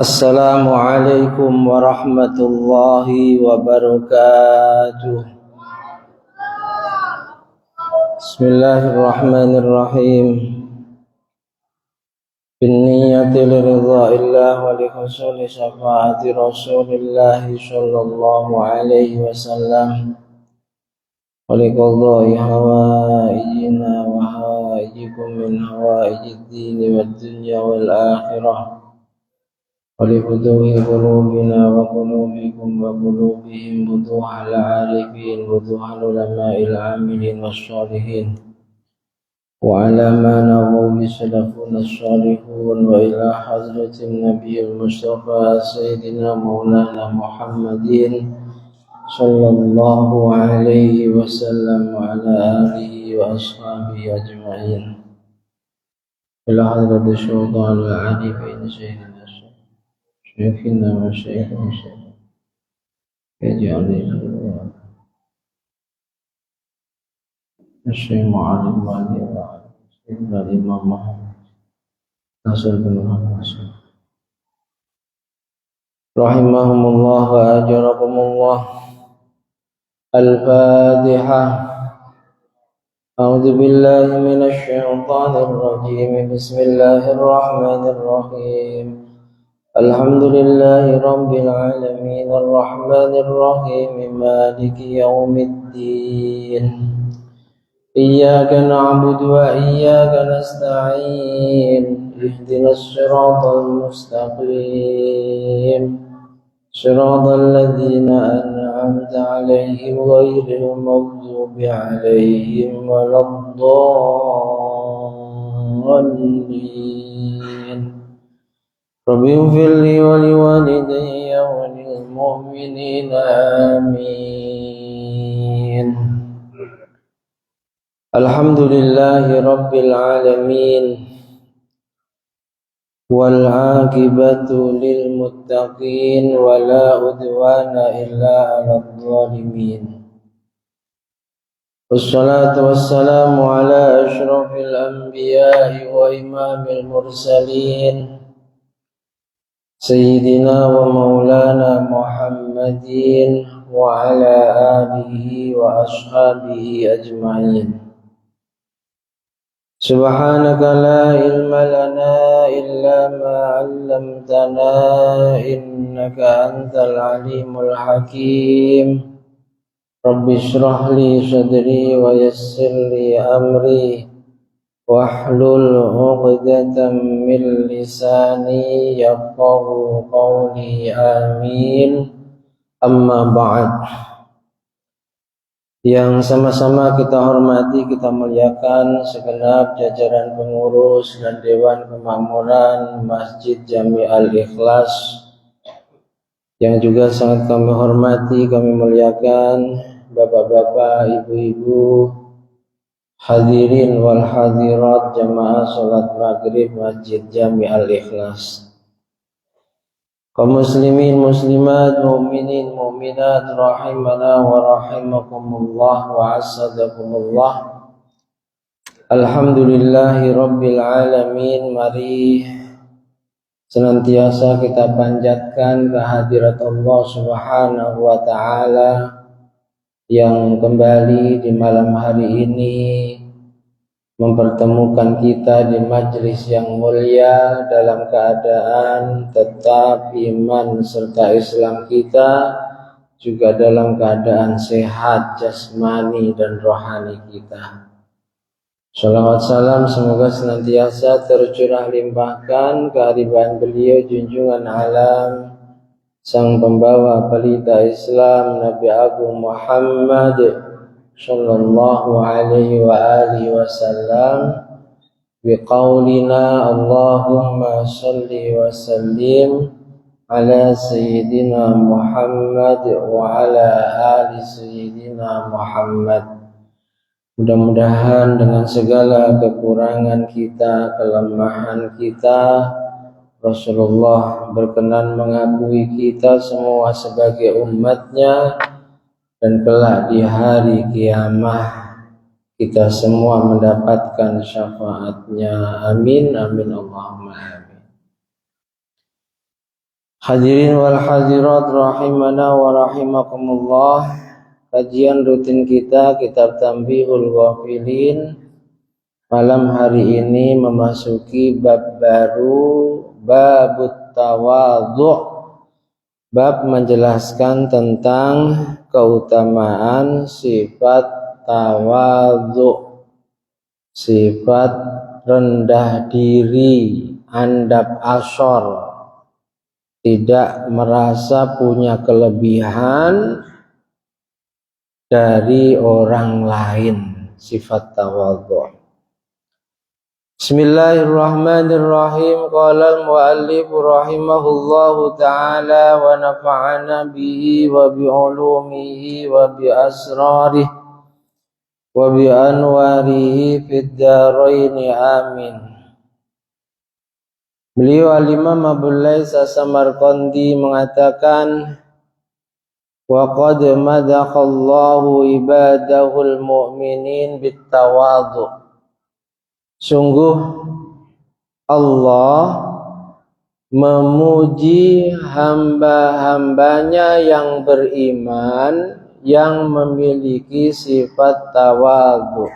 Assalamualaikum warahmatullahi wabarakatuh. Bismillahirrahmanirrahim. Binniyati liridha'illah wa lihusuli syafaati Rasulillah sallallahu alaihi wasallam wa liqadha'i hawaijina wa hawaijikum min hawaijid dini wad dunya wal akhirah. ولفتوح قلوبنا وقلوبكم وقلوبهم وضوح العارفين وضوح العلماء العاملين والصالحين وعلى ما نروا بسلفنا الصالحون وإلى حضرة النبي المصطفى سيدنا مولانا محمد صلى الله عليه وسلم وعلى آله وأصحابه أجمعين إلى حضرة السلطان العارفين سيدنا شيخنا وشيخنا يجعلني الشيخ معلم والي سيدنا الإمام محمد ناصر بن محمد رحمهم الله وأجركم الله. الفاتحة. أعوذ بالله من الشيطان الرجيم. بسم الله الرحمن الرحيم. الحمد لله رب العالمين الرحمن الرحيم مالك يوم الدين إياك نعبد وإياك نستعين اهدنا الصراط المستقيم صراط الذين أنعمت عليهم غير المغضوب عليهم ولا الضالين. ربي اغفر لي ولوالدي وللمؤمنين آمين. الحمد لله رب العالمين والعاقبة للمتقين ولا عدوان إلا على الظالمين. والصلاة والسلام على أشرف الأنبياء وإمام المرسلين سيدنا ومولانا محمد وعلى آله وأصحابه أجمعين. سبحانك لا علم لنا إلا ما علمتنا إنك أنت العليم الحكيم. رب اشرح لي صدري ويسر لي أمري واحلل عقدة من لساني يفقه قولي آمين. Amma ba'd. Yang sama-sama kita hormati, kita muliakan segenap jajaran pengurus dan Dewan Kemakmuran Masjid Jami Al-Ikhlas, yang juga sangat kami hormati, kami muliakan bapak-bapak, ibu-ibu, hadirin wal hadirat jamaah salat maghrib Masjid Jami Al-Ikhlas, kaum muslimin muslimat, mu'minin mu'minat rahimana wa rahimakumullah wa asadakumullah. Alhamdulillahi rabbil alamin. Mari senantiasa kita panjatkan kehadirat Allah subhanahu wa ta'ala yang kembali di malam hari ini mempertemukan kita di majelis yang mulia dalam keadaan tetap iman serta Islam kita, juga dalam keadaan sehat jasmani dan rohani kita. Salawat salam semoga senantiasa tercurah limpahkan kehadiran beliau junjungan alam sang pembawa pelita Islam Nabi Agung Muhammad sallallahu alaihi wa alihi wasallam biqaulina Allahumma salli wa sallim ala sayyidina Muhammad wa ala ali sayyidina Muhammad. Mudah-mudahan dengan segala kekurangan kita, kelemahan kita, Rasulullah berkenan mengakui kita semua sebagai umatnya, dan kelak di hari kiamah kita semua mendapatkan syafaatnya. Amin amin Allahumma amin. Hadirin wal hadirat rahimana wa rahimakumullah. Kajian rutin kita kitab Tanbihul Ghafilin malam hari ini memasuki bab baru, babut tawadhu'. Bab menjelaskan tentang keutamaan sifat tawadhu', sifat rendah diri, andap asor, tidak merasa punya kelebihan dari orang lain, sifat tawadhu'. Bismillahirrahmanirrahim. Qala al-muallif rahimahullahu ta'ala wa nafa'ana bihi wa bi ulumihi wa bi asrarihi wa bi anwarihi fid dharain amin. Beliau al-Imam Abu Lais As-Samarqandi mengatakan, wa qad madakhallahu ibadahul mu'minin bitawadhu'. Sungguh Allah memuji hamba-hambanya yang beriman yang memiliki sifat tawadhu'.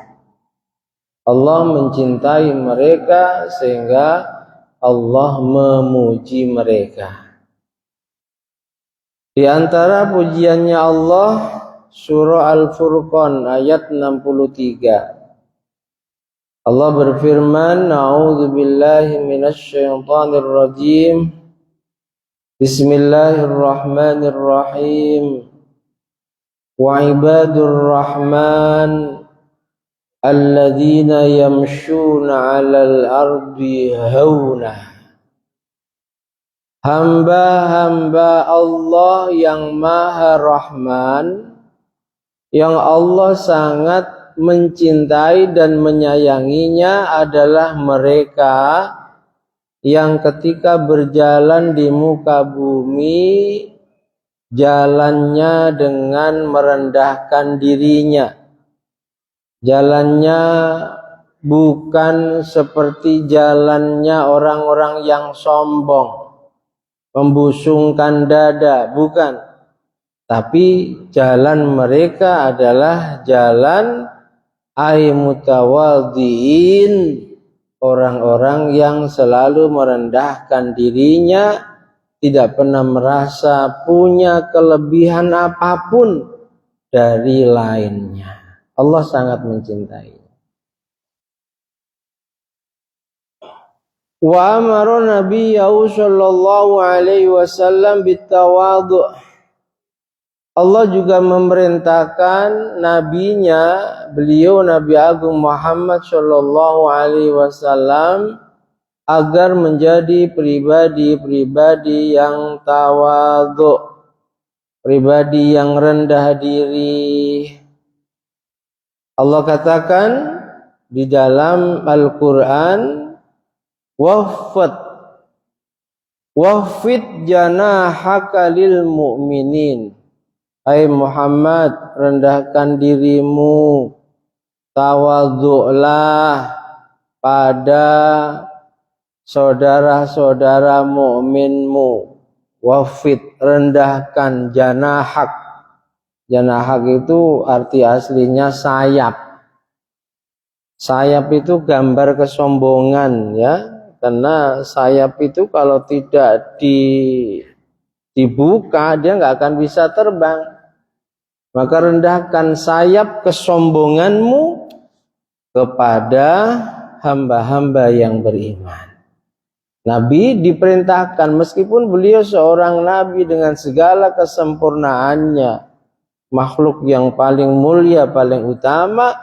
Allah mencintai mereka sehingga Allah memuji mereka. Di antara pujiannya Allah, surah Al-Furqan ayat 63. Allah berfirman, A'udzu billahi minasy syaithanir rajim. Bismillahirrahmanirrahim. Wa ibadur rahman alladzina yamshuna 'alal ardi hauna. Hamba-hamba Allah yang Maha Rahman, yang Allah sangat mencintai dan menyayanginya adalah mereka yang ketika berjalan di muka bumi jalannya dengan merendahkan dirinya. Jalannya bukan seperti jalannya orang-orang yang sombong, membusungkan dada, bukan. Tapi jalan mereka adalah jalan mutawadhiin, orang-orang yang selalu merendahkan dirinya, tidak pernah merasa punya kelebihan apapun dari lainnya. Allah sangat mencintai. Wa amara nabiyyu sallallahu alaihi wasallam bitawadhu'. Allah juga memerintahkan nabinya, beliau Nabi Agung Muhammad sallallahu alaihi wasallam, agar menjadi pribadi-pribadi yang tawadhu', pribadi yang rendah diri. Allah katakan di dalam Al-Qur'an, wahfid janahaka lil mu'minin. Hai Muhammad, rendahkan dirimu, tawadhu'lah pada saudara-saudara mukminmu. Wafid, rendahkan, janahak. Janahak itu arti aslinya sayap. Sayap itu gambar kesombongan, ya. Karena sayap itu kalau tidak dibuka, dia nggak akan bisa terbang. Maka rendahkan sayap kesombonganmu kepada hamba-hamba yang beriman. Nabi diperintahkan, meskipun beliau seorang nabi dengan segala kesempurnaannya, makhluk yang paling mulia, paling utama,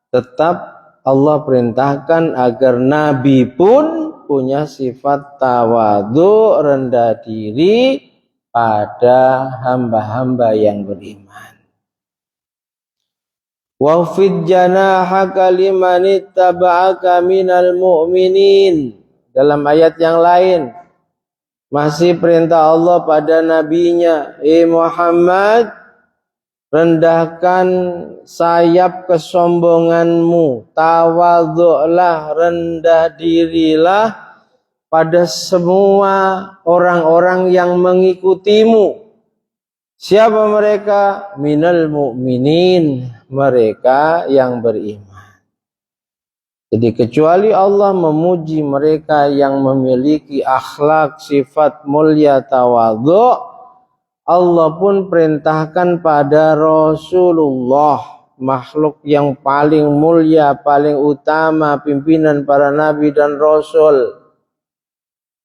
tetap Allah perintahkan agar nabi pun punya sifat tawadhu', rendah diri pada hamba-hamba yang beriman. Wafid janahaka liman ittaba'aka minal mu'minin. Dalam ayat yang lain masih perintah Allah pada nabinya, Muhammad, rendahkan sayap kesombonganmu, tawadhu'lah, rendah dirilah pada semua orang-orang yang mengikutimu. Siapa mereka? Minal mu'minin, mereka yang beriman. Jadi kecuali Allah memuji mereka yang memiliki akhlak, sifat mulia, tawadhu, Allah pun perintahkan pada Rasulullah, makhluk yang paling mulia, paling utama, pimpinan para nabi dan rasul.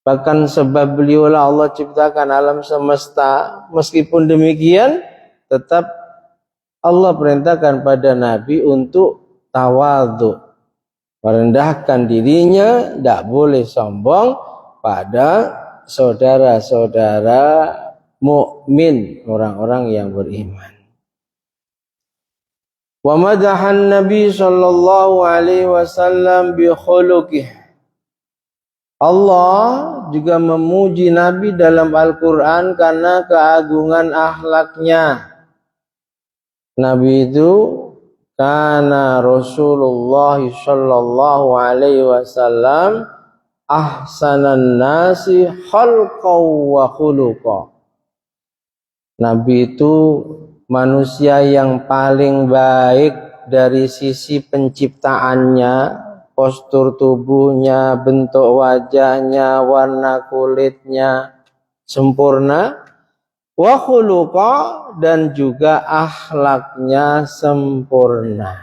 Bahkan sebab beliaulah Allah ciptakan alam semesta. Meskipun demikian, tetap Allah perintahkan pada nabi untuk tawadhu, merendahkan dirinya, tidak boleh sombong pada saudara-saudara mukmin, orang-orang yang beriman. Wa madahan Nabi sallallahu alaihi wasallam bi khuluqih. Allah juga memuji Nabi dalam Al-Qur'an karena keagungan akhlaknya. Nabi itu kana Rasulullah sallallahu alaihi wasallam ahsanan nasi khalqan wa khuluqa. Nabi itu manusia yang paling baik dari sisi penciptaannya, postur tubuhnya, bentuk wajahnya, warna kulitnya sempurna, wa khuluqa, dan juga akhlaknya sempurna.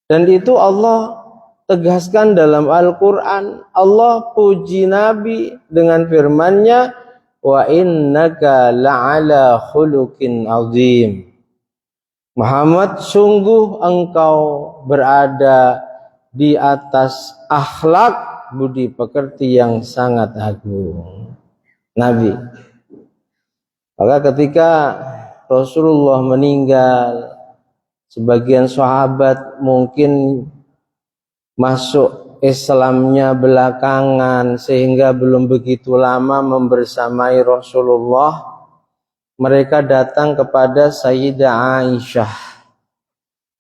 Dan itu Allah tegaskan dalam Al-Quran. Allah puji Nabi dengan firman-Nya, wa innaka la'ala khuluqin azim. Muhammad, sungguh engkau berada di atas akhlak budi pekerti yang sangat agung. Nabi. Maka ketika Rasulullah meninggal, sebagian sahabat mungkin masuk Islamnya belakangan sehingga belum begitu lama membersamai Rasulullah. Mereka datang kepada Sayyidah Aisyah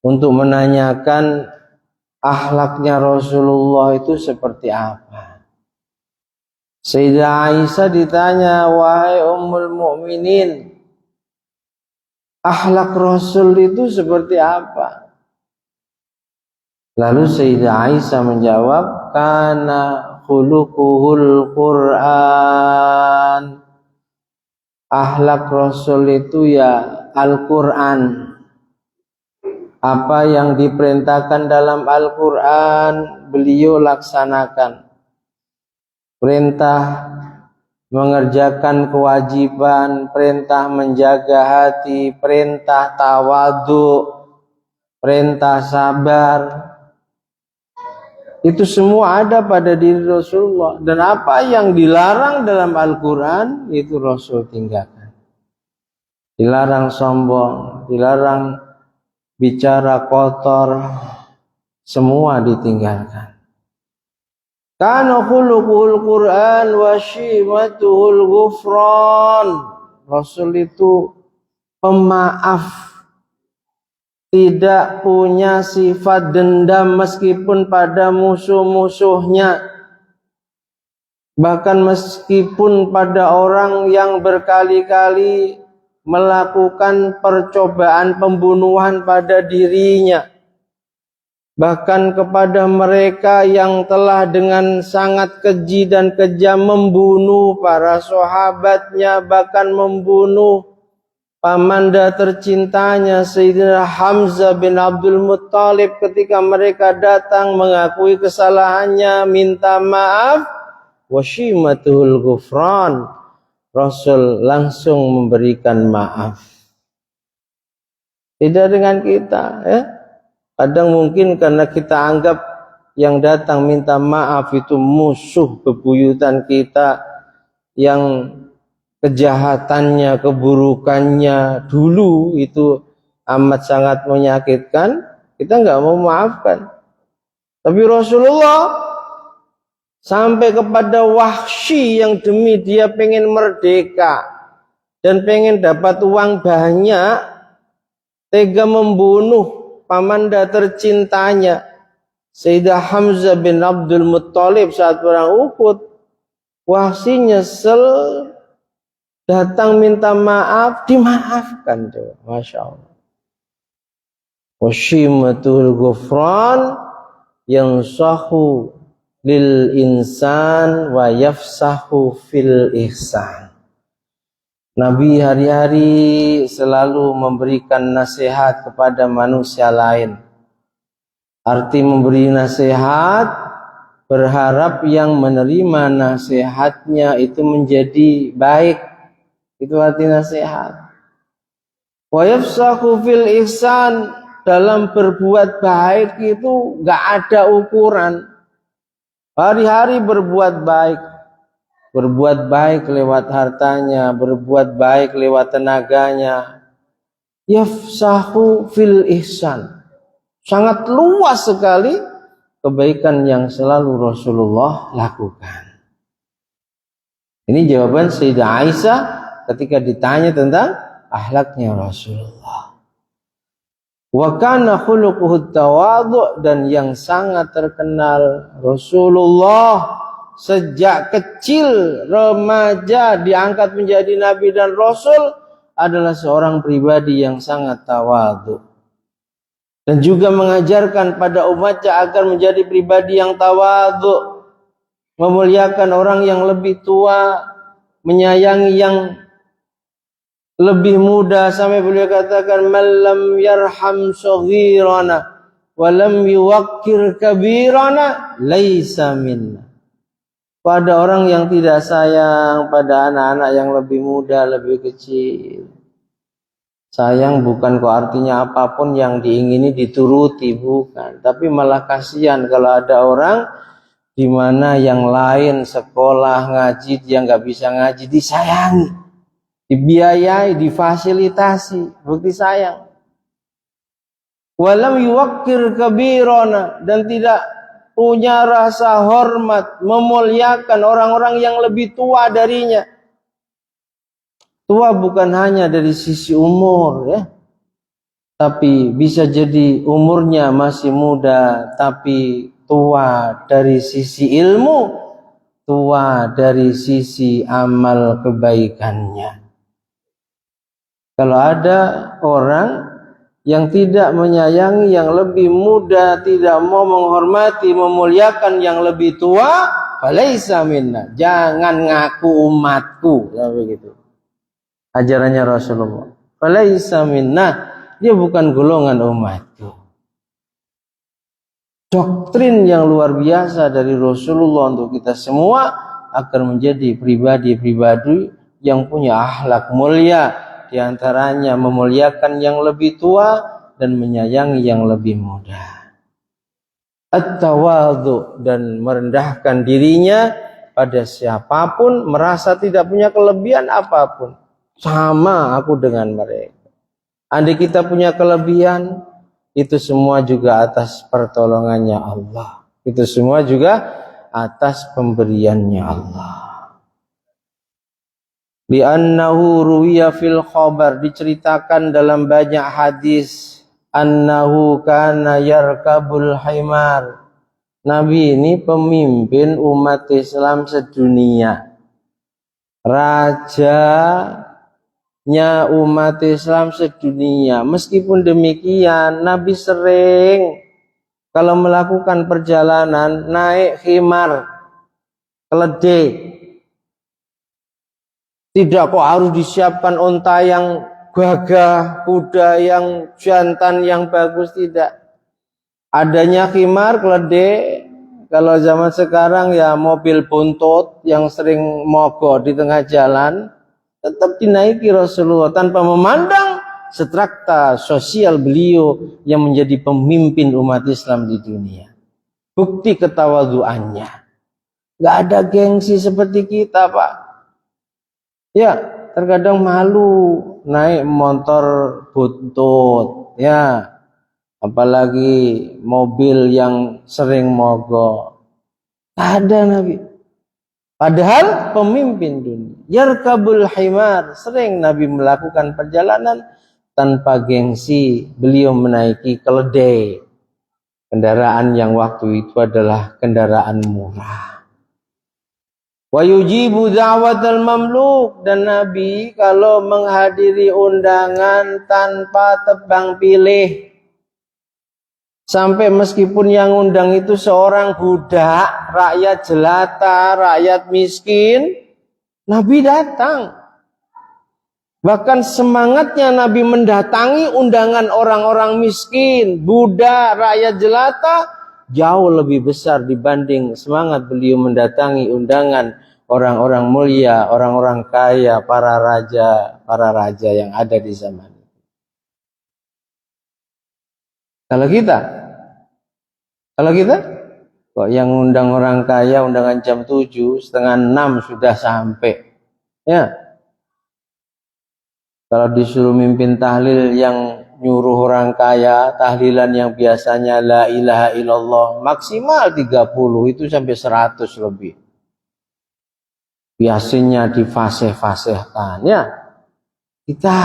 untuk menanyakan akhlaknya Rasulullah itu seperti apa. Sayyidah Aisyah ditanya, wahai Ummul Mukminin, akhlak Rasul itu seperti apa? Lalu Sayyidah Aisyah menjawab, kana khuluquhul Qur'an. Akhlak Rasul itu ya Al-Quran. Apa yang diperintahkan dalam Al-Quran, beliau laksanakan. Perintah mengerjakan kewajiban, perintah menjaga hati, perintah tawadhu, perintah sabar, itu semua ada pada diri Rasulullah. Dan apa yang dilarang dalam Al-Quran, itu Rasul tinggalkan. Dilarang sombong, dilarang bicara kotor, semua ditinggalkan. Kana khuluqul Qur'an wa shimatuhul ghufran. Rasul itu pemaaf, tidak punya sifat dendam meskipun pada musuh-musuhnya. Bahkan meskipun pada orang yang berkali-kali melakukan percobaan pembunuhan pada dirinya. Bahkan kepada mereka yang telah dengan sangat keji dan kejam membunuh para sahabatnya, bahkan membunuh pamanda tercintanya Sayyidina Hamzah bin Abdul Muttalib. Ketika mereka datang mengakui kesalahannya, minta maaf, washimatul ghufran, Rasul langsung memberikan maaf. Tidak dengan kita, ya. Kadang mungkin karena kita anggap yang datang minta maaf itu musuh bebuyutan kita, yang kejahatannya, keburukannya dulu itu amat sangat menyakitkan, kita nggak mau maafkan. Tapi Rasulullah sampai kepada Wahsy yang demi dia pengen merdeka dan pengen dapat uang banyak, tega membunuh pamanda tercintanya. Sayyidah Hamzah bin Abdul Muttalib saat perang Uhud, Wahsy nyesel, datang minta maaf, dimaafkan tuh, masya Allah. Washimatul ghufran yang sahu lil insan wa yafsahu fil ihsan. Nabi hari-hari selalu memberikan nasihat kepada manusia lain. Arti memberi nasihat, berharap yang menerima nasihatnya itu menjadi baik. Itu arti nasihat. Wa yafsahu fil ihsan, dalam berbuat baik itu gak ada ukuran. Hari-hari berbuat baik. Berbuat baik lewat hartanya, berbuat baik lewat tenaganya. Yafsahu fil ihsan. Sangat luas sekali kebaikan yang selalu Rasulullah lakukan. Ini jawaban Sayyidah Aisyah ketika ditanya tentang akhlaknya Rasulullah. Wa kana khuluquhu tawadhu, dan yang sangat terkenal Rasulullah sejak kecil remaja diangkat menjadi nabi dan rasul adalah seorang pribadi yang sangat tawadhu. Dan juga mengajarkan pada umatnya agar menjadi pribadi yang tawadhu, memuliakan orang yang lebih tua, menyayangi yang lebih muda, sampai beliau katakan man lam yarham saghirana wa lam yuwaqqir kabirana laisa minna. Pada orang yang tidak sayang pada anak-anak yang lebih muda, lebih kecil. Sayang bukan kok artinya apapun yang diingini dituruti, bukan. Tapi malah kasihan kalau ada orang di mana yang lain sekolah ngaji, dia nggak bisa ngaji, disayangi, dibiayai, difasilitasi, bukti sayang. Walam yuwaqqir kabirana, dan tidak punya rasa hormat, memuliakan orang-orang yang lebih tua darinya. Tua bukan hanya dari sisi umur, ya, tapi bisa jadi umurnya masih muda, tapi tua dari sisi ilmu, tua dari sisi amal kebaikannya. Kalau ada orang yang tidak menyayangi yang lebih muda, tidak mau menghormati, memuliakan yang lebih tua, falaisa minna, jangan ngaku umatku, begitu. Ajarannya Rasulullah. Falaisa minna, dia bukan golongan umatku. Doktrin yang luar biasa dari Rasulullah untuk kita semua agar menjadi pribadi-pribadi yang punya akhlak mulia, di antaranya memuliakan yang lebih tua dan menyayangi yang lebih muda. At-tawadhu, dan merendahkan dirinya pada siapapun, merasa tidak punya kelebihan apapun. Sama aku dengan mereka. Andai kita punya kelebihan, itu semua juga atas pertolongannya Allah. Itu semua juga atas pemberiannya Allah. Li'annahu ruwiya fil khabar, diceritakan dalam banyak hadis, annahu kana yarkabul himar. Nabi ini pemimpin umat Islam sedunia. Rajanya umat Islam sedunia. Meskipun demikian, Nabi sering kalau melakukan perjalanan naik khimar, keledai. Tidak kok harus disiapkan unta yang gagah, kuda yang jantan yang bagus, tidak. Adanya khimar, keledai. Kalau zaman sekarang ya mobil buntut yang sering mogok di tengah jalan, tetap dinaiki Rasulullah tanpa memandang strata sosial beliau yang menjadi pemimpin umat Islam di dunia. Bukti ketawaduannya. Gak ada gengsi seperti kita, Pak. Ya, terkadang malu naik motor buntut, ya, apalagi mobil yang sering mogok. Gak ada Nabi. Padahal pemimpin dunia. Yarkabul himar, sering Nabi melakukan perjalanan tanpa gengsi. Beliau menaiki keledai. Kendaraan yang waktu itu adalah kendaraan murah. Wa yujibu da'watal mamluk, dan Nabi kalau menghadiri undangan tanpa tebang pilih. Sampai meskipun yang undang itu seorang budak, rakyat jelata, rakyat miskin, Nabi datang. Bahkan semangatnya Nabi mendatangi undangan orang-orang miskin, budak, rakyat jelata, jauh lebih besar dibanding semangat beliau mendatangi undangan orang-orang mulia, orang-orang kaya, para raja yang ada di zaman itu. Kalau kita kok yang undang orang kaya undangan jam 7, setengah 6 sudah sampai. Ya. Kalau disuruh mimpin tahlil yang nyuruh orang kaya, tahlilan yang biasanya la ilaha illallah maksimal 30, itu sampai 100 lebih. Biasanya difasih-fasihkan, ya. Kita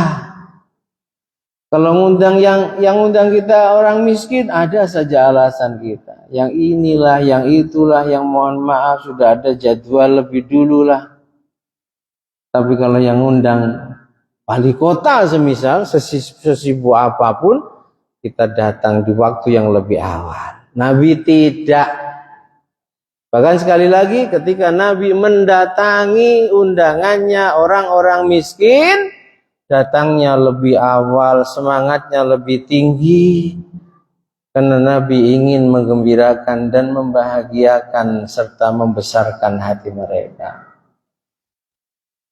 kalau ngundang yang undang kita orang miskin, ada saja alasan kita. Yang inilah, yang itulah, yang mohon maaf sudah ada jadwal lebih dulu lah. Tapi kalau yang undang wali kota semisal, sesibuk apapun, kita datang di waktu yang lebih awal. Nabi tidak. Bahkan sekali lagi ketika Nabi mendatangi undangannya orang-orang miskin, datangnya lebih awal, semangatnya lebih tinggi. Karena Nabi ingin menggembirakan dan membahagiakan serta membesarkan hati mereka.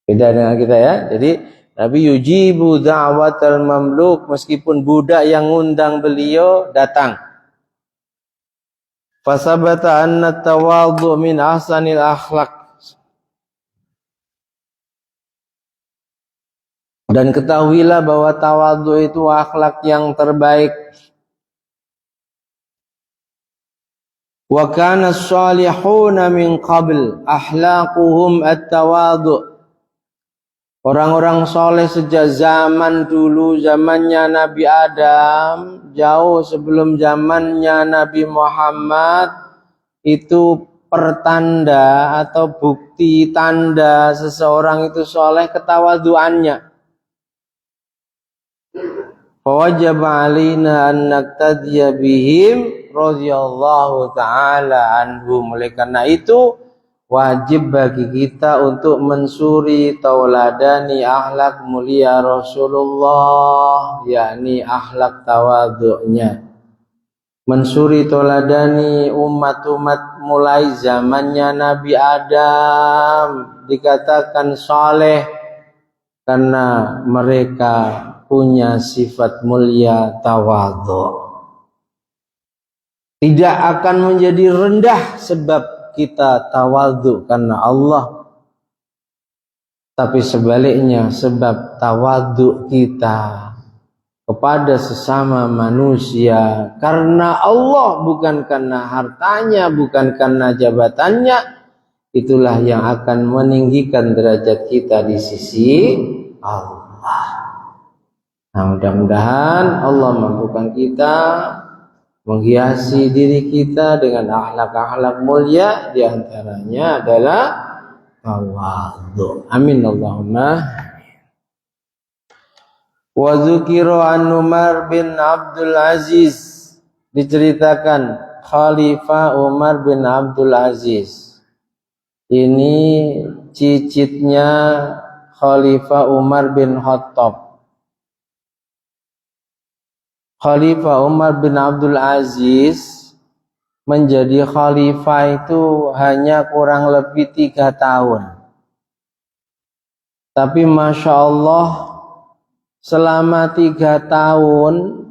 Beda dengan kita, ya. Jadi Nabi yujibu da'watal mamluk, meskipun budak yang ngundang beliau datang. Fasabata anna tawadhu min ahsanil akhlaq. Dan ketahuilah bahwa tawadhu itu akhlak yang terbaik. Wa kana as-salihuna min qabl akhlaquhum at-tawadhu. Orang-orang soleh sejak zaman dulu, zamannya Nabi Adam, jauh sebelum zamannya Nabi Muhammad, itu pertanda atau bukti tanda seseorang itu soleh ketawaduannya. Fawajib alaina an naqtadiya bihim radhiyallahu ta'ala anhum. Oleh karena itu wajib bagi kita untuk mensuri tauladani akhlak mulia Rasulullah, yakni akhlak tawadhu'nya. Mensuri tauladani umat-umat mulai zamannya Nabi Adam, dikatakan saleh karena mereka punya sifat mulia tawadhu. Tidak akan menjadi rendah sebab kita tawadhu karena Allah, tapi sebaliknya sebab tawadhu kita kepada sesama manusia karena Allah, bukan karena hartanya, bukan karena jabatannya, itulah yang akan meninggikan derajat kita di sisi Allah. Nah, mudah-mudahan Allah mampukan kita menghiasi diri kita dengan akhlak-akhlak mulia, diantaranya adalah tawadhu. Amin Allahumma. Wa dzukira an Umar bin Abdul Aziz, diceritakan Khalifah Umar bin Abdul Aziz. Ini cicitnya Khalifah Umar bin Khattab. Khalifah Umar bin Abdul Aziz menjadi khalifah itu hanya kurang lebih 3 tahun. Tapi Masya Allah, selama 3 tahun,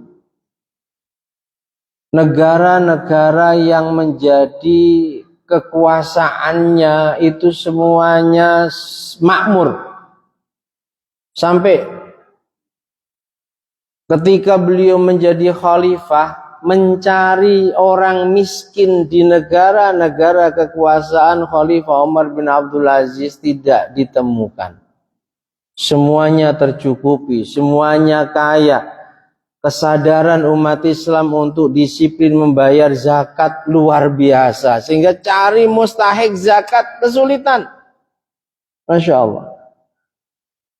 negara-negara yang menjadi kekuasaannya itu semuanya makmur. Sampai ketika beliau menjadi khalifah, mencari orang miskin di negara-negara kekuasaan Khalifah Umar bin Abdul Aziz tidak ditemukan. Semuanya tercukupi, semuanya kaya. kesadaran umat Islam untuk disiplin membayar zakat luar biasa, sehingga cari mustahik zakat kesulitan. Masya Allah.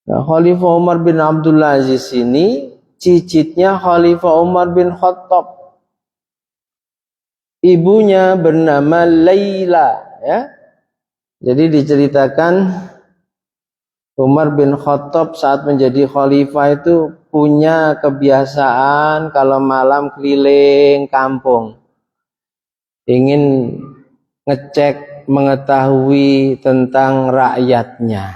Nah, Khalifah Umar bin Abdul Aziz ini cicitnya Khalifah Umar bin Khattab. Ibunya bernama Laila, ya. Jadi diceritakan Umar bin Khattab saat menjadi khalifah itu punya kebiasaan kalau malam keliling kampung, ingin ngecek, mengetahui tentang rakyatnya.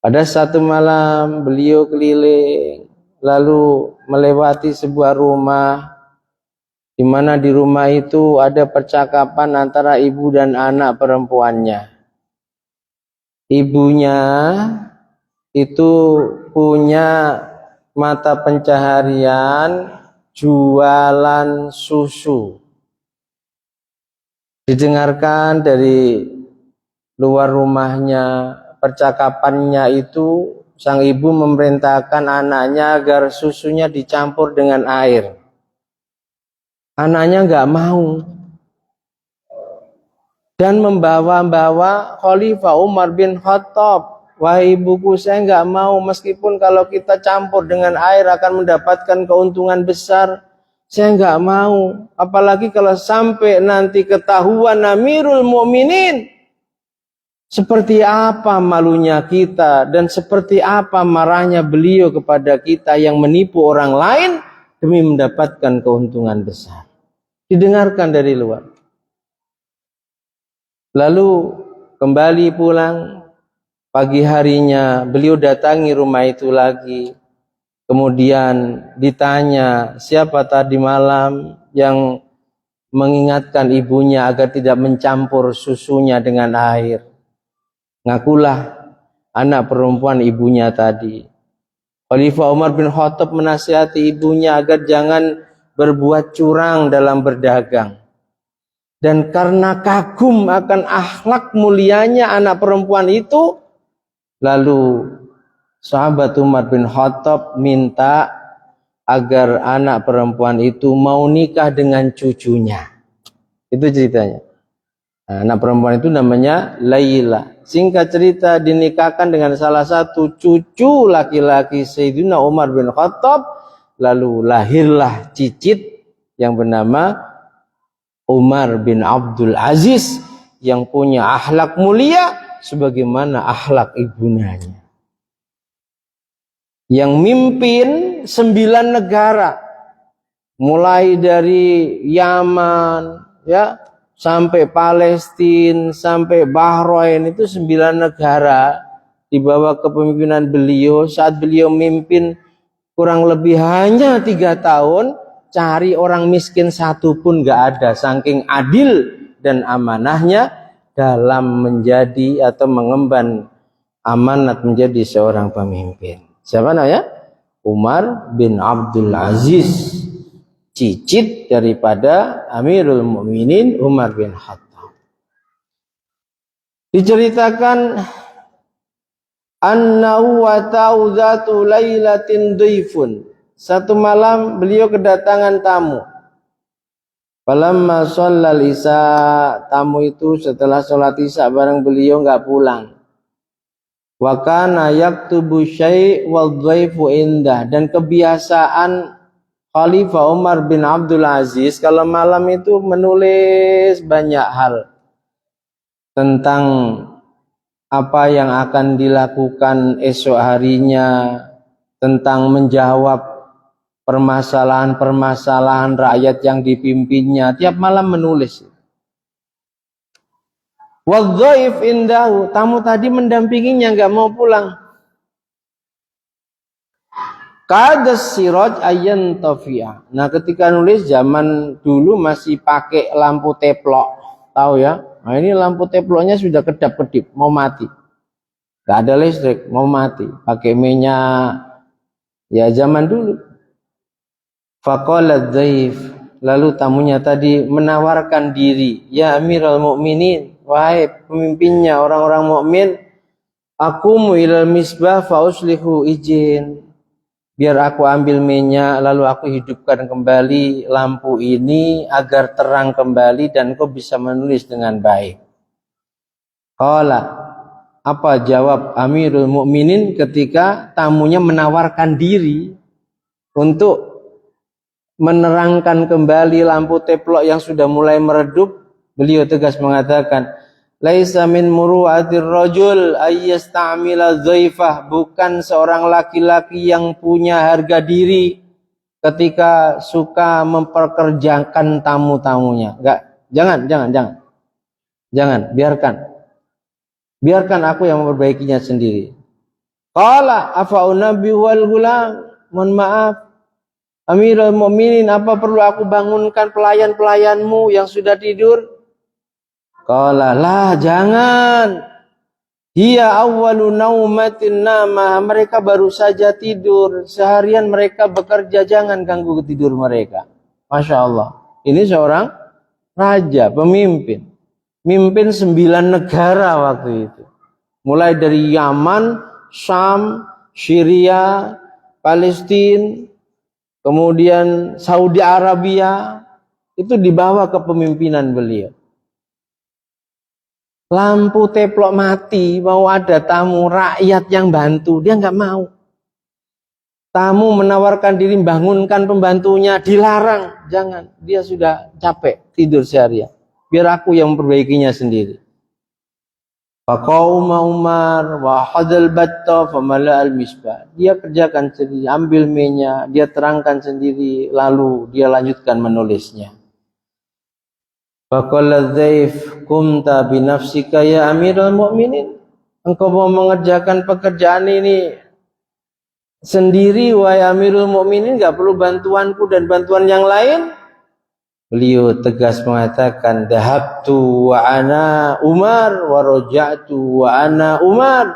Pada satu malam beliau keliling, lalu melewati sebuah rumah, di mana di rumah itu ada percakapan antara ibu dan anak perempuannya. Ibunya itu punya mata pencaharian jualan susu. Didengarkan dari luar rumahnya percakapannya itu, sang ibu memerintahkan anaknya agar susunya dicampur dengan air. Anaknya nggak mau dan membawa-bawa Khalifah Umar bin Khattab. Wahai ibuku, saya nggak mau, meskipun kalau kita campur dengan air akan mendapatkan keuntungan besar. Saya nggak mau, apalagi kalau sampai nanti ketahuan Amirul Mukminin. Seperti apa malunya kita dan seperti apa marahnya beliau kepada kita yang menipu orang lain demi mendapatkan keuntungan besar. Didengarkan dari luar. Lalu kembali pulang, pagi harinya beliau datangi rumah itu lagi. Kemudian ditanya, siapa tadi malam yang mengingatkan ibunya agar tidak mencampur susunya dengan air? Ngakulah anak perempuan ibunya tadi. Khalifah Umar bin Khattab menasihati ibunya agar jangan berbuat curang dalam berdagang. Dan karena kagum akan akhlak mulianya anak perempuan itu, lalu sahabat Umar bin Khattab minta agar anak perempuan itu mau nikah dengan cucunya. Itu ceritanya. Nah, anak perempuan itu namanya Laila. Singkat cerita, dinikahkan dengan salah satu cucu laki-laki Sayyidina Umar bin Khattab. Lalu lahirlah cicit yang bernama Umar bin Abdul Aziz, yang punya akhlak mulia sebagaimana akhlak ibundanya, yang mimpin 9 negara, mulai dari Yaman, ya, sampai Palestina, sampai Bahrain, itu 9 negara di bawah kepemimpinan beliau. Saat beliau mimpin kurang lebih hanya 3 tahun, cari orang miskin satu pun gak ada, saking adil dan amanahnya dalam menjadi atau mengemban amanat menjadi seorang pemimpin. Siapa namanya? Umar bin Abdul Aziz, cicit daripada Amirul Mukminin Umar bin Khattab. Diceritakan annahu wa ta'udatu lailatin dhaifun. Satu malam beliau kedatangan tamu. Falamma shallal isya, tamu itu setelah sholat isya bareng beliau enggak pulang. Wa kana yaktubu syai' wal dhaifu indah, dan kebiasaan Khalifah Umar bin Abdul Aziz kalau malam itu menulis banyak hal tentang apa yang akan dilakukan esok harinya, tentang menjawab permasalahan-permasalahan rakyat yang dipimpinnya. Tiap malam menulis. Wadhaif indahu, tamu tadi mendampinginya nggak mau pulang. Kadas siraj ayan tafiyah. Nah, ketika nulis zaman dulu masih pakai lampu teplok, tahu ya? Nah, ini lampu teploknya sudah kedap-kedip, mau mati. Gak ada listrik, mau mati. Pakai minyak, ya zaman dulu. Faqala dhaif, lalu tamunya tadi menawarkan diri, ya Amirul Mukminin, wahai pemimpinnya orang-orang mukmin, aku ilal misbah fa uslihu, izin biar aku ambil minyak lalu aku hidupkan kembali lampu ini agar terang kembali dan kau bisa menulis dengan baik. Qala, apa jawab Amirul Mukminin ketika tamunya menawarkan diri untuk menerangkan kembali lampu teplok yang sudah mulai meredup? Beliau tegas mengatakan, laisa min muru'atir rajul ayyasta'mila dhaifah, bukan seorang laki-laki yang punya harga diri ketika suka memperkerjakan tamu-tamunya. Enggak, jangan, biarkan aku yang memperbaikinya sendiri. Qala afa unabbihu wal gulam, mohon maaf Amirul Mukminin, apa perlu aku bangunkan pelayan-pelayanmu yang sudah tidur? Qala la, jangan. Hiya awwalu naumatin nama, mereka baru saja tidur, seharian mereka bekerja, jangan ganggu tidur mereka. Masya Allah, ini seorang raja, pemimpin, mimpin 9 negara waktu itu, mulai dari Yaman, Syam, Syria, Palestina, kemudian Saudi Arabia, itu dibawa kepemimpinan beliau. Lampu teplok mati, mau ada tamu rakyat yang bantu, dia nggak mau. Tamu menawarkan diri bangunkan pembantunya, dilarang, jangan, dia sudah capek tidur seharian, biar aku yang memperbaikinya sendiri. Faqauma Umar wa hadal batta famala al misbah, dia kerjakan sendiri, ambil minyak, dia terangkan sendiri, lalu dia lanjutkan menulisnya. Faqala Zaif, kumta binafsika ya Amirul Mukminin, engkau mau mengerjakan pekerjaan ini sendiri wahai Amirul Mukminin, enggak perlu bantuanku dan bantuan yang lain? Beliau tegas mengatakan, dahabtu wa ana Umar wa raja'tu wa ana Umar.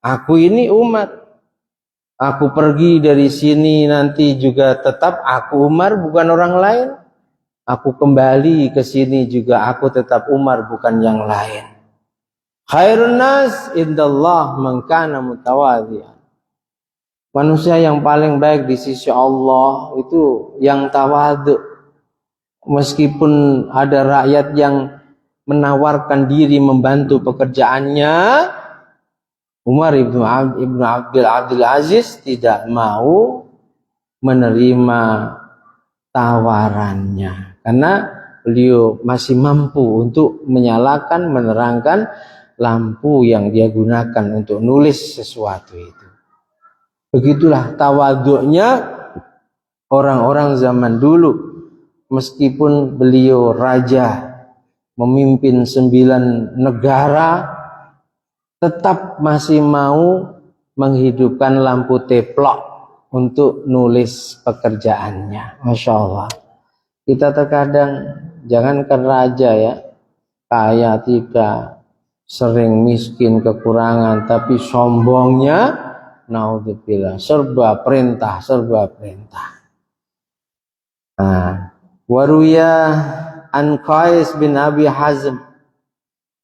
Aku ini Umar, aku pergi dari sini nanti juga tetap aku Umar, bukan orang lain. Aku kembali ke sini juga aku tetap Umar, bukan yang lain. Khairun nas indallah man kana mutawadhi'an. Manusia yang paling baik di sisi Allah itu yang tawadhu. Meskipun ada rakyat yang menawarkan diri membantu pekerjaannya, Umar ibnu Abdul Aziz tidak mau menerima tawarannya, karena beliau masih mampu untuk menyalakan, menerangkan lampu yang dia gunakan untuk nulis sesuatu itu. Begitulah tawadhu'nya orang-orang zaman dulu. Meskipun beliau raja, memimpin 9 negara, tetap masih mau menghidupkan lampu teplok untuk nulis pekerjaannya. Masya Allah. Kita terkadang, jangankan raja ya, kaya tidak, sering miskin, kekurangan, tapi sombongnya, naudzubillah, serba perintah. Nah, waruya an Qais bin Abi Hazm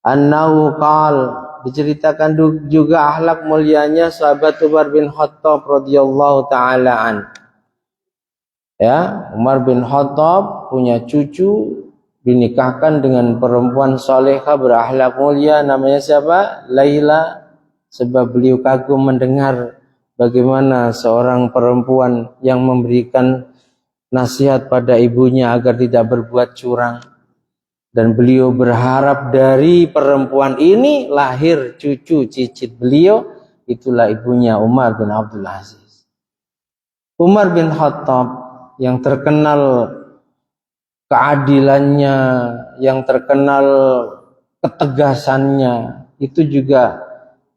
annahu qal, diceritakan juga akhlak mulianya sahabat Umar bin Khattab radhiyallahu taala an. Ya, Umar bin Khattab punya cucu dinikahkan dengan perempuan salehah berakhlak mulia, namanya siapa? Laila. Sebab beliau kagum mendengar bagaimana seorang perempuan yang memberikan nasihat pada ibunya agar tidak berbuat curang, dan beliau berharap dari perempuan ini lahir cucu cicit beliau, itulah ibunya Umar bin Abdul Aziz. Umar bin Khattab yang terkenal keadilannya, yang terkenal ketegasannya, itu juga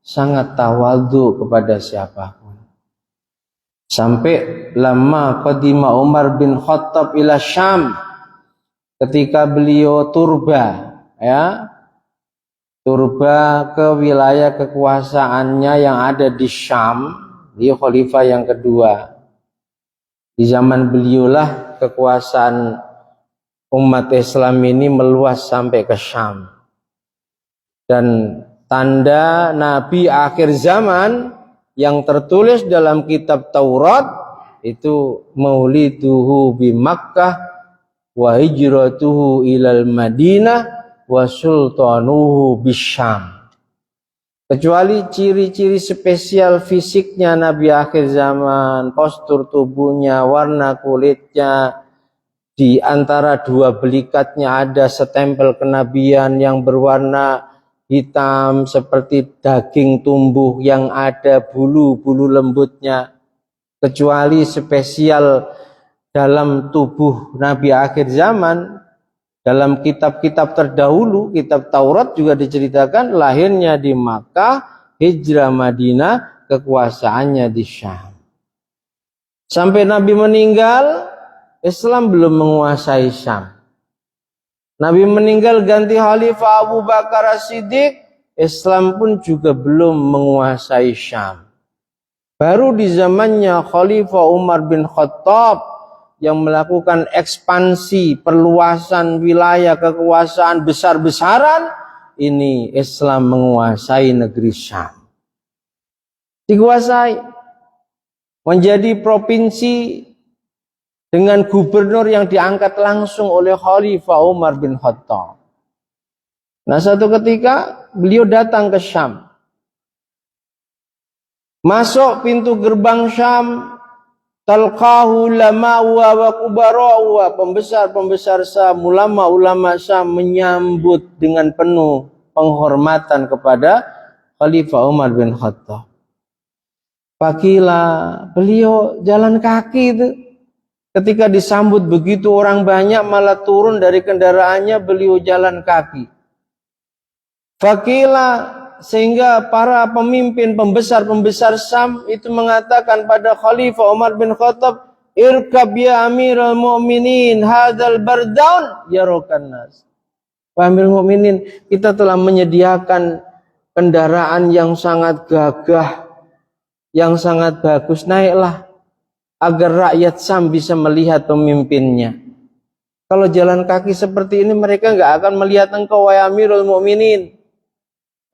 sangat tawadhu kepada siapapun. Sampai lama qadima Umar bin Khattab ila Syam, ketika beliau turba ke wilayah kekuasaannya yang ada di Syam, beliau khalifah yang kedua. Di zaman beliaulah kekuasaan umat Islam ini meluas sampai ke Syam. Dan tanda Nabi akhir zaman yang tertulis dalam kitab Taurat itu mauliduhu bi Makkah wa hijratuhu ilal Madinah wa sultanuhu bisyam. Kecuali ciri-ciri spesial fisiknya Nabi akhir zaman, postur tubuhnya, warna kulitnya, di antara dua belikatnya ada setempel kenabian yang berwarna hitam seperti daging tumbuh yang ada bulu-bulu lembutnya. Kecuali spesial dalam tubuh Nabi akhir zaman, dalam kitab-kitab terdahulu, kitab Taurat juga diceritakan lahirnya di Makkah, hijrah Madinah, kekuasaannya di Syam. Sampai Nabi meninggal, Islam belum menguasai Syam. Nabi meninggal ganti Khalifah Abu Bakar As-Siddiq, Islam pun juga belum menguasai Syam. Baru di zamannya Khalifah Umar bin Khattab yang melakukan ekspansi, perluasan wilayah kekuasaan besar-besaran, ini Islam menguasai negeri Syam. Dikuasai, menjadi provinsi dengan gubernur yang diangkat langsung oleh Khalifah Umar bin Khattab. Nah, satu ketika beliau datang ke Syam. Masuk pintu gerbang Syam, talqahu ulama'u wa kubara'u, pembesar-pembesar Syam, ulama-ulama Syam menyambut dengan penuh penghormatan kepada Khalifah Umar bin Khattab. Pakila, beliau jalan kaki itu. Ketika disambut begitu orang banyak, malah turun dari kendaraannya, beliau jalan kaki. Fakila, sehingga para pemimpin pembesar-pembesar Syam itu mengatakan pada Khalifah Umar bin Khattab, irkab ya Amirul Mu'minin hadzal bardaun yarokan nas. Pak Amirul Mu'minin, kita telah menyediakan kendaraan yang sangat gagah, yang sangat bagus, naiklah agar rakyat Syam bisa melihat pemimpinnya. Kalau jalan kaki seperti ini mereka nggak akan melihat engkau wahai Amirul Mu'minin.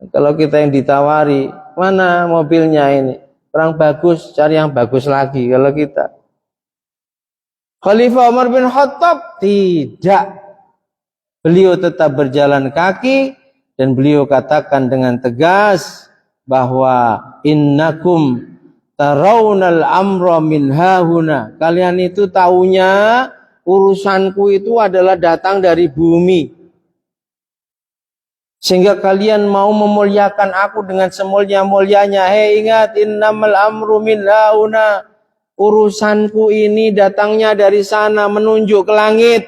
Kalau kita yang ditawari, mana mobilnya ini? Kurang bagus, cari yang bagus lagi. Kalau kita Khalifah Umar bin Khattab tidak. Beliau tetap berjalan kaki dan beliau katakan dengan tegas bahwa innakum tarawnal amra min hahuna. Kalian itu taunya urusanku itu adalah datang dari bumi. Sehingga kalian mau memuliakan aku dengan semulia-mulianya. Hei, ingat, innamal amru min hauna. Urusanku ini datangnya dari sana, menunjuk ke langit.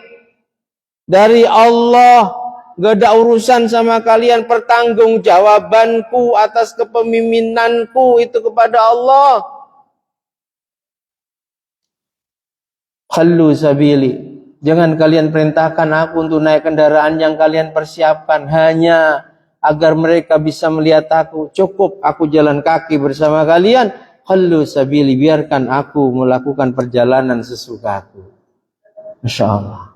Dari Allah. Gak ada urusan sama kalian. Pertanggungjawabanku atas kepemimpinanku itu kepada Allah. Khallu sabili. Jangan kalian perintahkan aku untuk naik kendaraan yang kalian persiapkan hanya agar mereka bisa melihat aku. Cukup aku jalan kaki bersama kalian. Khallu sabili, biarkan aku melakukan perjalanan sesukaku. Masya Allah.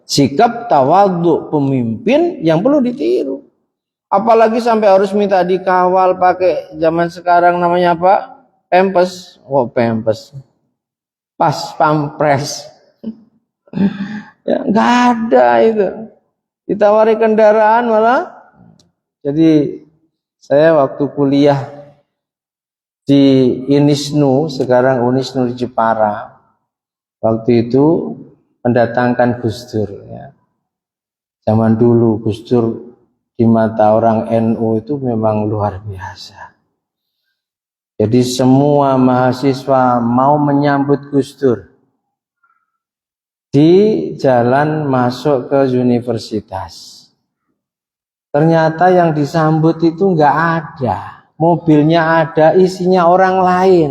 Sikap tawadhu pemimpin yang perlu ditiru. Apalagi sampai harus minta dikawal pakai zaman sekarang namanya apa? Pempes. Oh, pempes. Pampres. Ya, nggak ada itu. Ditawari kendaraan malah. Jadi saya waktu kuliah di Unisnu, sekarang Unisnu di Jepara, waktu itu mendatangkan Gus Dur. Ya. Zaman dulu Gus Dur di mata orang NU itu memang luar biasa. Jadi semua mahasiswa mau menyambut Gus Dur di jalan masuk ke universitas. Ternyata yang disambut itu nggak ada. Mobilnya ada, isinya orang lain.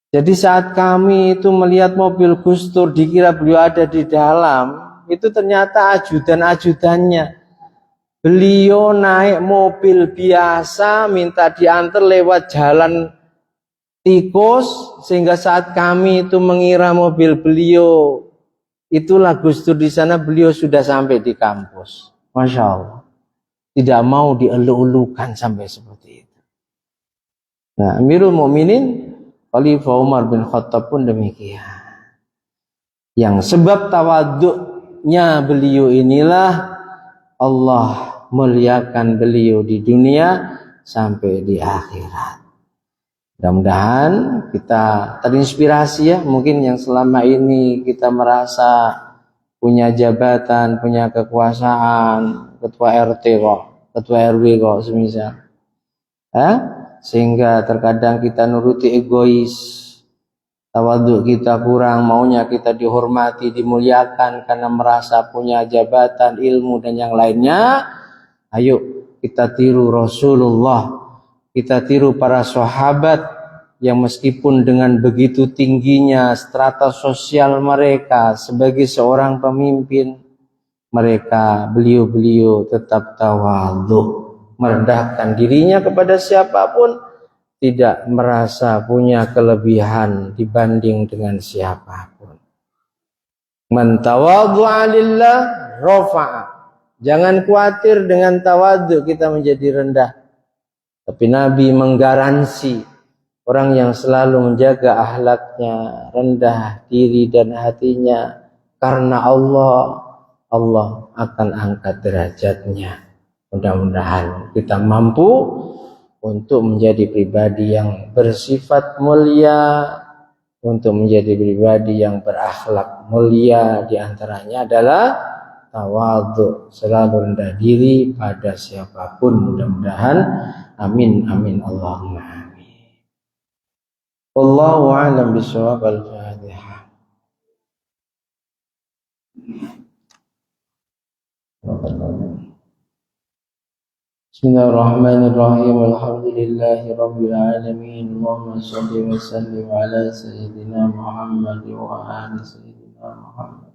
Jadi saat kami itu melihat mobil Gus Dur, dikira beliau ada di dalam, itu ternyata ajudan-ajudannya. Beliau naik mobil biasa, minta diantar lewat jalan tikus, sehingga saat kami itu mengira mobil beliau itulah Gus Dur di sana, beliau sudah sampai di kampus. Masya Allah. Tidak mau dielu-elukan sampai seperti itu. Nah, Amirul Mukminin Khalifah Umar bin Khattab pun demikian. Yang sebab tawaduknya beliau inilah Allah muliakan beliau di dunia sampai di akhirat. Mudah-mudahan kita terinspirasi ya, mungkin yang selama ini kita merasa punya jabatan, punya kekuasaan, ketua RT kok, ketua RW kok semisal. Sehingga terkadang kita nuruti egois, tawaduk kita kurang, maunya kita dihormati, dimuliakan karena merasa punya jabatan, ilmu dan yang lainnya. Ayo kita tiru Rasulullah, kita tiru para sahabat yang meskipun dengan begitu tingginya strata sosial mereka sebagai seorang pemimpin, beliau tetap tawaduk, merendahkan dirinya kepada siapapun, tidak merasa punya kelebihan dibanding dengan siapapun. Man tawadhu'a lillah rafa'a. Jangan khawatir dengan tawadhu kita menjadi rendah. Tapi Nabi menggaransi orang yang selalu menjaga akhlaknya, rendah diri dan hatinya karena Allah akan angkat derajatnya. Mudah-mudahan kita mampu untuk menjadi pribadi yang bersifat mulia, untuk menjadi pribadi yang berakhlak mulia. Di antaranya adalah tawadhu, selalu rendah diri pada siapapun. Mudah-mudahan amin amin Allahumma amin. Wallahu a'lam bishawab. Al-Fatihah. Bismillahirrahmanirrahim. Alhamdulillahi rabbil alamin. Allahumma shalli wa sallim ala sayyidina Muhammad wa ali sayyidina Muhammad.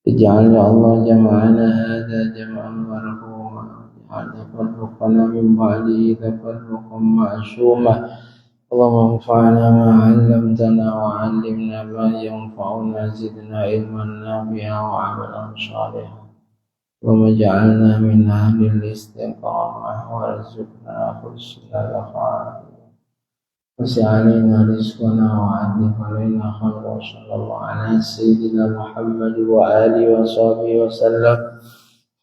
Ij'al ya Allah jama'ana hadha jama'an marhuma, waj'al tafarruqana min ba'dihi tafarruqan ma'suma. Allahumma anfa'na ma 'allamtana wa 'allimna ma yanfa'una, zidna ilman nafi'a wa 'amalan shalihan. Allahumma ja'alna min ahlil istiqamah warzuqna husnal khatimah. Wasi'alina rizqana wa'adif alaina khamra. Sallallahu ala sayyidina Muhammad wa alihi wa sahbihi wa sallam.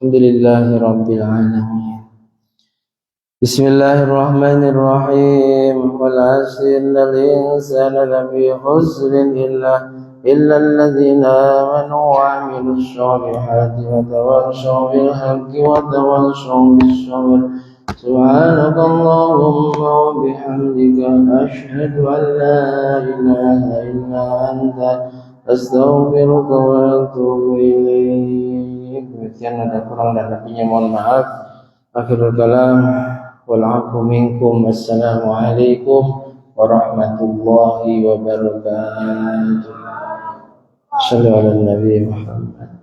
Alhamdulillahi rabbil alamin. Bismillahirrahmanirrahim. Wal 'asri innal insana lafi khusrin إلا الذين آمنوا وعملوا الصالحات وتواصوا بالحق وتواصوا بالصبر. سبحانك اللهم وبحمدك أشهد أن لا إله إلا أنت أستغفرك وأتوب إليك. Demikian ada kurang dan lebihnya mohon maaf. Akhirul kalam wal 'afwu minkum. Assalamualaikum warahmatullahi wabarakatuh. Sallallahu alaihi Muhammad.